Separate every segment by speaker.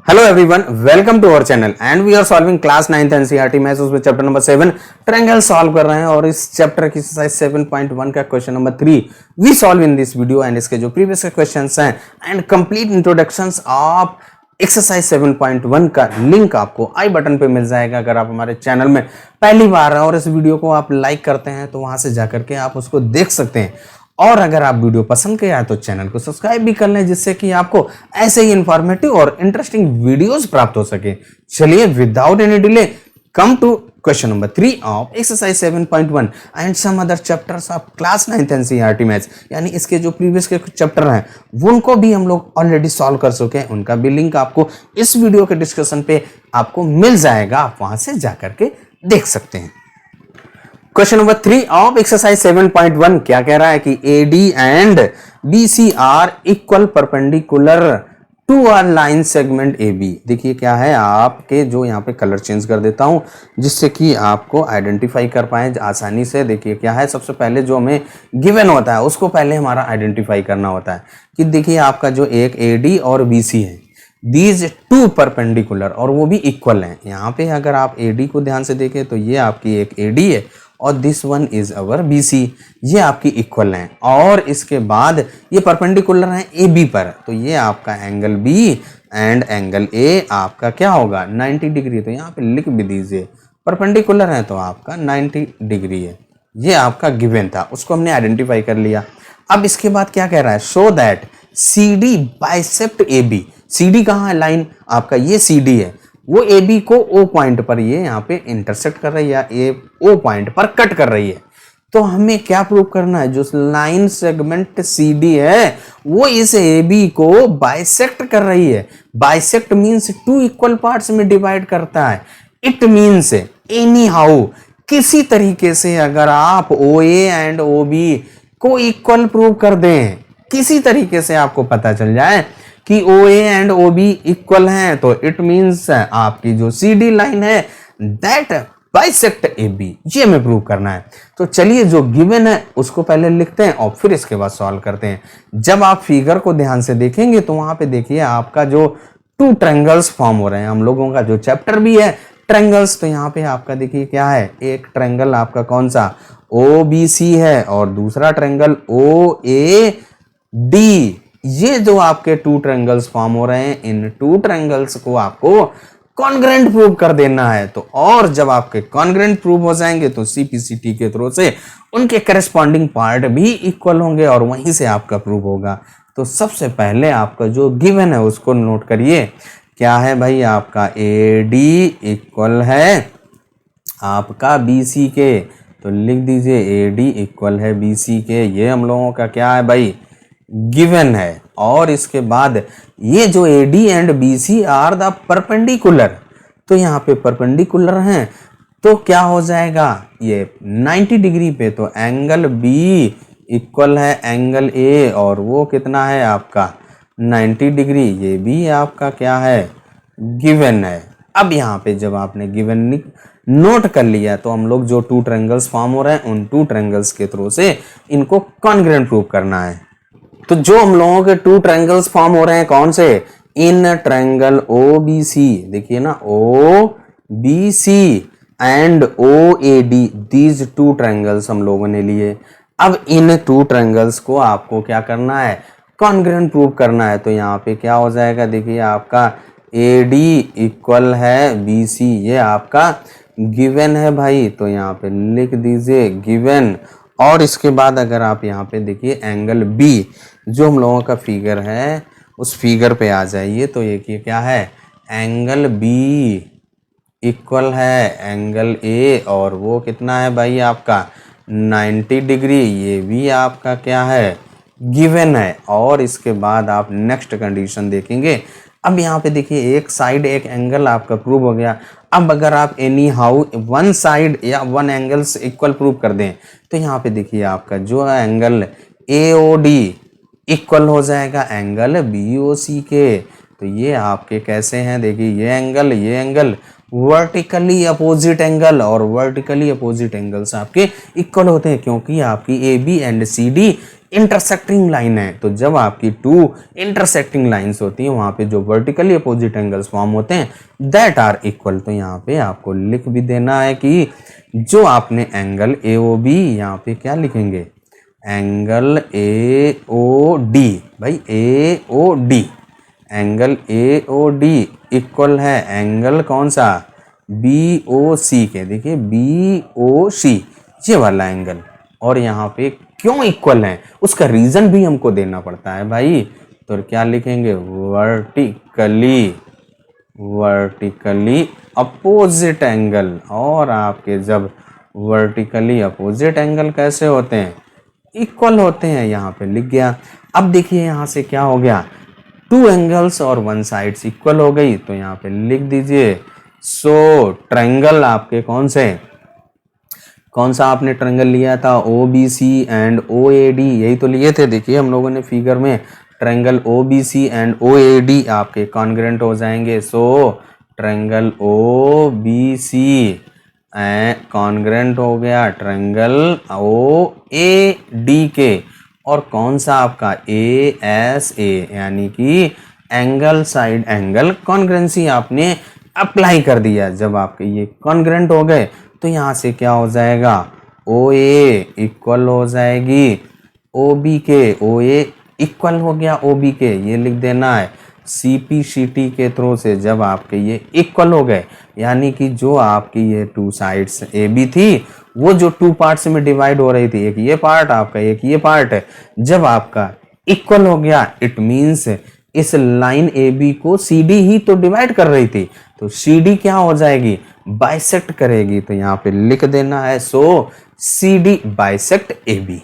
Speaker 1: Hello everyone, welcome to our channel and we are solving class 9th NCERT maths उसमें chapter number 7 triangle solve कर रहे हैं और इस चैप्टर की एक्सरसाइज 7.1 का question number 3 we solve in this video and इसके जो प्रीवियस के क्वेश्चंस हैं and complete introductions of exercise 7.1 का लिंक आपको आई बटन पे मिल जाएगा। अगर आप हमारे चैनल में पहली बार हैं और इस वीडियो को आप लाइक करते हैं तो वहां से जाकर के आप उसको देख सकते हैं। और अगर आप वीडियो पसंद किया है तो चैनल को सब्सक्राइब भी कर लें जिससे कि आपको ऐसे ही इंफॉर्मेटिव और इंटरेस्टिंग वीडियोस प्राप्त हो सके। चलिए without any delay come to question number 3 of exercise 7.1 and some other chapters of class 9th NCERT maths, यानी इसके जो प्रीवियस के कुछ चैप्टर हैं उनको भी हम लोग ऑलरेडी सॉल्व कर चुके हैं। उनका भी लिंक आपको इस वीडियो के डिस्क्रिप्शन पे आपको मिल जाएगा, आप वहां से जाकर के देख सकते हैं। क्वेश्चन नंबर 3 ऑफ एक्सरसाइज 7.1 क्या कह रहा है कि AD and BC are equal perpendicular to our line segment AB। देखिए क्या है, आपके जो यहाँ पे कलर चेंज कर देता हूं जिससे कि आपको आइडेंटिफाई कर पाए आसानी से। देखिए क्या है, सबसे पहले जो हमें गिवन होता है उसको पहले हमारा आइडेंटिफाई करना होता है कि देखिए आपका जो एक AD और BC है, दीज टू परपेंडिकुलर, और वो भी इक्वल हैं। यहाँ पे अगर आप AD को ध्यान से देखें तो ये आपकी एक AD है और this one is our BC, ये आपकी इक्वल हैं। और इसके बाद ये परपेंडिकुलर हैं AB पर, तो ये आपका angle B and angle A आपका क्या होगा 90 डिग्री। तो यहाँ पे लिख भी दीजिए परपेंडिकुलर है तो आपका 90 डिग्री है। ये आपका गिवन था, उसको हमने आइडेंटिफाई कर लिया। अब इसके बाद क्या कह रहा है, show that CD bisect AB। CD कहाँ है, लाइन आपका ये CD है, वो AB को O पॉइंट पर ये यहाँ पे इंटरसेक्ट कर रही है या O पॉइंट पर कट कर रही है। तो हमें क्या प्रूव करना है, जो लाइन सेगमेंट CD है वो इस AB को बाइसेक्ट कर रही है। Bisect means two equal parts में डिवाइड करता है। इट मींस एनी हाउ, किसी तरीके से अगर आप OA एंड OB को इक्वल प्रूव कर दें, किसी तरीके से आपको पता चल जाए कि OA एंड OB इक्वल हैं, तो इट मींस आपकी जो CD लाइन है दैट बाइसेक्ट AB, ये हमें प्रूव करना है। तो चलिए जो गिवन है उसको पहले लिखते हैं और फिर इसके बाद सॉल्व करते हैं। जब आप फिगर को ध्यान से देखेंगे तो वहां पे देखिए आपका जो टू ट्रायंगल्स फॉर्म हो रहे हैं, हम लोगों का जो चैप्टर भी है ट्रायंगल्स, तो यहाँ पे आपका देखिए क्या है, एक ट्रायंगल आपका कौन सा OBC है और दूसरा ट्रायंगल OAD। ये जो आपके टू ट्रायंगल्स फॉर्म हो रहे हैं, इन टू ट्रायंगल्स को आपको कॉन्ग्रुएंट प्रूव कर देना है। तो और जब आपके कॉन्ग्रुएंट प्रूव हो जाएंगे तो CPCT के थ्रू से उनके करस्पॉन्डिंग पार्ट भी इक्वल होंगे और वहीं से आपका प्रूव होगा। तो सबसे पहले आपका जो गिवन है उसको नोट करिए। क्या है भाई, आपका AD इक्वल है आपका BC के, तो लिख दीजिए AD इक्वल है BC के। ये हम लोगों का क्या है भाई, गिवन है। और इसके बाद ये जो AD and BC are the perpendicular, तो यहाँ पे परपेंडिकुलर हैं तो क्या हो जाएगा, ये 90 डिग्री पे, तो एंगल B इक्वल है एंगल A और वो कितना है आपका 90 डिग्री। ये भी आपका क्या है, गिवन है। अब यहाँ पे जब आपने गिवन नोट कर लिया तो हम लोग जो टू ट्रायंगल्स फॉर्म हो रहे हैं उन टू ट्रायंगल्स के थ्रू से इनको कॉन्ग्रुएंट प्रूव करना है। तो जो हम लोगों के टू ट्रायंगल्स फॉर्म हो रहे हैं कौन से, इन ट्रायंगल OBC, देखिए ना OBC and OAD, these two triangles हम लोगों ने लिए। अब इन टू ट्रायंगल्स को आपको क्या करना है, कॉन्ग्रुएंट प्रूव करना है। तो यहाँ पे क्या हो जाएगा, देखिए आपका AD इक्वल है BC, ये आपका गिवन है भाई, तो यहाँ पे लिख दीजिए गिवन। और इसके बाद अगर आप यहाँ पे देखिए एंगल B, जो हम लोगों का फिगर है उस फिगर पे आ जाइए, तो ये क्या है, एंगल B इक्वल है एंगल A और वो कितना है भाई आपका 90 डिग्री। ये भी आपका क्या है, गिवन है। और इसके बाद आप नेक्स्ट कंडीशन देखेंगे। अब यहाँ पे देखिए एक साइड एक एंगल आपका प्रूव हो गया। अब अगर आप एनी हाउ वन साइड या वन एंगल्स इक्वल प्रूव कर दें तो यहाँ पे देखिए आपका जो एंगल AOD इक्वल हो जाएगा एंगल BOC के। तो ये आपके कैसे हैं, देखिए ये एंगल वर्टिकली अपोजिट एंगल, और वर्टिकली अपोजिट एंगल्स आपके इक्वल होते हैं क्योंकि आपकी AB and CD intersecting line है, तो जब आपकी टू इंटरसेक्टिंग लाइंस होती हैं वहां पे जो वर्टिकली अपोजिट एंगल्स फॉर्म होते हैं दैट आर इक्वल। तो यहाँ पे आपको लिख भी देना है कि जो आपने एंगल AOB, यहाँ पे क्या लिखेंगे, एंगल AOD, भाई AOD, एंगल AOD इक्वल है एंगल कौन सा, BOC के, देखिए BOC ये वाला एंगल। और यहाँ पे क्यों इक्वल है उसका रीजन भी हमको देना पड़ता है भाई, तो क्या लिखेंगे, वर्टिकली अपोजिट एंगल। और आपके जब वर्टिकली अपोजिट एंगल कैसे होते हैं, इक्वल होते हैं, यहाँ पे लिख गया। अब देखिए यहाँ से क्या हो गया, टू एंगल्स और वन साइड्स इक्वल हो गई, तो यहाँ पे लिख दीजिए सो ट्रायंगल आपके कौन सा आपने ट्रायंगल लिया था, OBC एंड OAD, यही तो लिए थे। देखिए हम लोगों ने फिगर में ट्रायंगल OBC एंड OAD आपके कॉन्ग्रुएंट हो जाएंगे, सो ट्रायंगल OBC कॉन्ग्रुएंट हो गया ट्रायंगल OAD के, और कौन सा आपका ASA, यानी कि एंगल साइड एंगल कॉन्ग्रुएंसी आपने अप्लाई कर दिया। जब आपके ये कॉन्ग्रुएंट हो गए तो यहाँ से क्या हो जाएगा, OA इक्वल हो जाएगी OB के, OA इक्वल हो गया OB के, ये लिख देना है CPCT के थ्रू से। जब आपके ये इक्वल हो गए, यानी कि जो आपकी ये टू साइड्स AB थी वो जो टू पार्ट्स में डिवाइड हो रही थी, एक ये पार्ट आपका, एक ये पार्ट है, जब आपका इक्वल हो गया इट मीन्स इस लाइन AB को CD ही तो डिवाइड कर रही थी, तो CD क्या हो जाएगी, बाइसेक्ट करेगी। तो यहाँ पे लिख देना है सो CD बाइसेक्ट AB।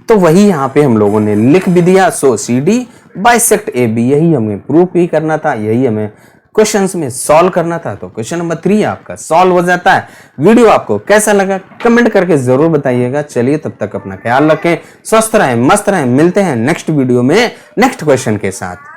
Speaker 1: तो वही यहाँ पे हम लोगों ने लिख भी दिया, सो CD बाइसेक्ट AB, यही हमें प्रूफ भी करना था, यही हमें क्वेश्चंस में सॉल्व करना था। तो क्वेश्चन नंबर 3 आपका सॉल्व हो जाता है। वीडियो आपको कैसा लगा कमेंट करके जरूर बताइएगा। चलिए तब तक अपना ख्याल रखें, स्वस्थ रहें, मस्त रहें, मिलते हैं नेक्स्ट वीडियो में नेक्स्ट क्वेश्चन के साथ।